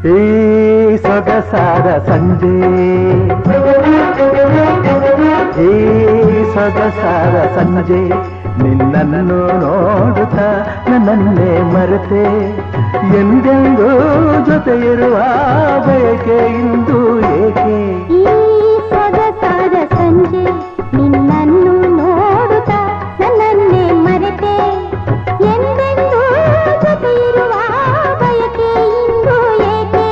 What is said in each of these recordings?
ಈ ಸೊಗಸಾದ ಸಂಜೆ, ಈ ಸೊಗಸಾದ ಸಂಜೆ, ನಿನ್ನನ್ನು ನೋಡುತ್ತಾ ನನ್ನನ್ನೇ ಮರೆತೆ, ಎಂದೆಂದೂ ಜೊತೆ ಇರುವ ಬಯಕೆ ಇಂದು ಏಕೆ. ಈ ಸೊಗಸಾದ ಸಂಜೆ, ನಿನ್ನನ್ನು ನೋಡುತ್ತಾ ನನ್ನನ್ನೇ ಮರೆತೆ, ಎಂದೆಂದೂ ಜೊತೆ ಇರುವ ಬಯಕೆ ಇಂದು ಏಕೆ.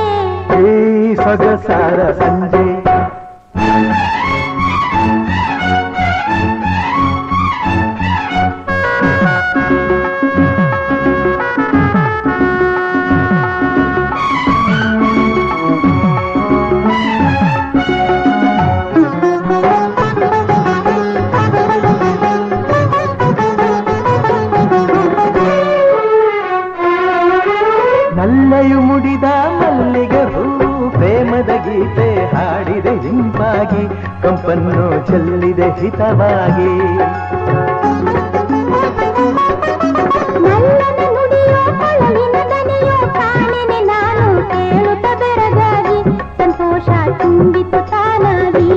ಈ ಸೊಗಸಾದ ಸಂಜೆ, ನಲ್ಲೆಯು ಮುಡಿದ ಮಲ್ಲಿಗೆ ಹೂ, ಪ್ರೇಮದ ಗೀತೆ ಹಾಡಿದೆ ಹಿಂಪಾಗಿ, ಕಂಪನ್ನು ಚೆಲ್ಲಿದೆ ಹಿತವಾಗಿ. ನಲ್ಲನೆ ನುಡಿಯೋ ಕೊಳಲಿನ ದನಿಯೋ ಕಾಣೆನೆ ನಾನು ಕೇಳುತ್ತ ಬೆರಗಾಗಿ, ಸಂತೋಷ ತುಂಬಿತು ತಾನಾಗಿ.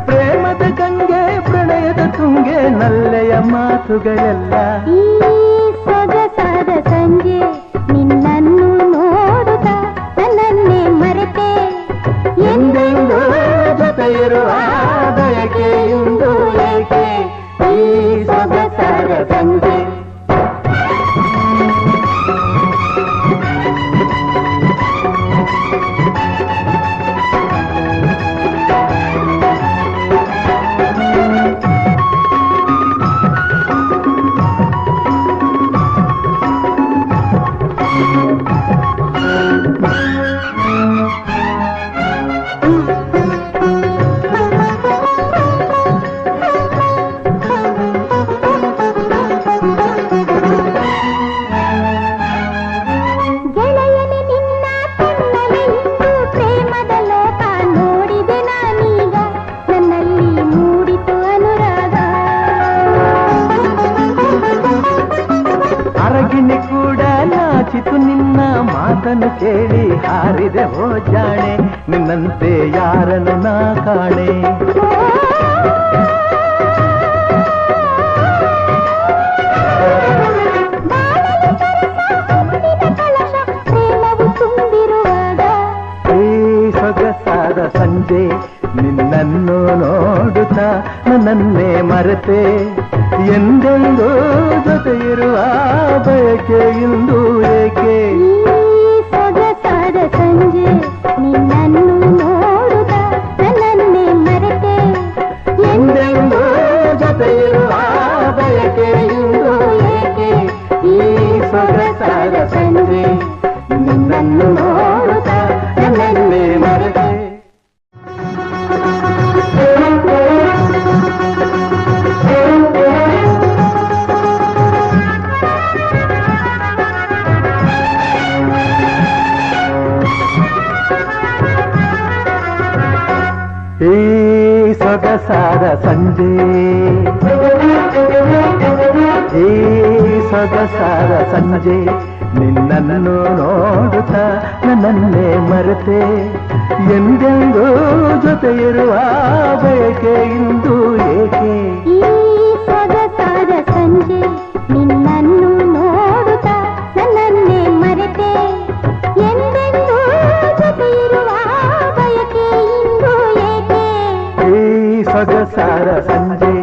ಪ್ರೇಮದ ಗಂಗೆ ಪ್ರಣಯದ ತುಂಗೆ, ನಲ್ಲೆಯ ಮಾತುಗಳೆಲ್ಲ. ಈ ಸೊಗಸಾದ ಸಂಜೆ, ನಿನ್ನನ್ನು ನೋಡುತ್ತಾ ನನ್ನನ್ನೇ ಮರೆತೆ, ಎಂದೆಂದೂ ಜೊತೆ ಇರುವ ಬಯಕೆ ಇಂದು ಏಕೆ. ಈ ಸೊಗಸಾದ ಸಂಜೆ, ಗೆಳೆಯನೆ ನಿನ್ನ ಕಣ್ಣಲೆಂದು ಪ್ರೇಮದ ಲೋಕ ನೋಡಿದೆ ನಾನೀಗ, ನನ್ನಲ್ಲಿ ಮೂಡಿತು ಅನುರಾಗ. ಅರಗಿನಿ ಕೂಡ ನಾಚಿತು ನಿನ್ನ ಮಾತನ್ನು ಕೇಳಿ, ಹಾರಿದೆ ಹೋ ಜಾಣೆ, ನಿನ್ನಂತೆ ಯಾರನ್ನು ನಾ ಕಾಣೆ. ಪ್ರೇಮವು ತುಂಬಿರುವಾಗ, ಈ ಸೊಗಸಾದ ಸಂಜೆ, ನಿನ್ನನ್ನು ನೋಡುತ್ತಾ ನನ್ನನ್ನೇ ಮರೆತೆ, ಎಂದೆಂದೂ ಜೊತೆ ಇರುವ ಬಯಕೆ ಇಂದು ಏಕೆ. ಈ ಸೊಗಸಾದ ಸಂಜೆ, ನಿನ್ನನ್ನು ನೋಡುತ್ತಾ ನನ್ನನ್ನೇ ಮರೆತೆ, ಎಂದೆಂದೂ ಜೊತೆ ಇರುವ ಬಯಕೆ ಇಂದು ಏಕೆ. ಈ ಸೊಗಸಾದ ಸಂಜೆ, ನಿನ್ನನ್ನು ನೋಡುತ್ತಾ ನನ್ನನ್ನೇ ಮರೆತೆ. ಈ ಸೊಗಸಾದ ಸಂಜೆ, ಈ ಸೊಗಸಾದ ಸಂಜೆ, ನಿನ್ನನ್ನು ನೋಡುತ್ತಾ ನನ್ನನ್ನೇ ಮರೆತೆ, ಎಂದೆಂದೂ ಜೊತೆ ಇರುವ ಬಯಕೆ ಇಂದು ಏಕೆ. ಈ ಸೊಗಸಾದ ಸಂಜೆ, ನಿನ್ನನ್ನು ನೋಡುತ್ತಾ ನನ್ನನ್ನೇ ಮರೆತೆ, ಎಂದೆಂದೂ ಜೊತೆ ಇರುವ ಬಯಕೆ ಇಂದು ಏಕೆ. ಈ ಸೊಗಸಾದ ಸಂಜೆ.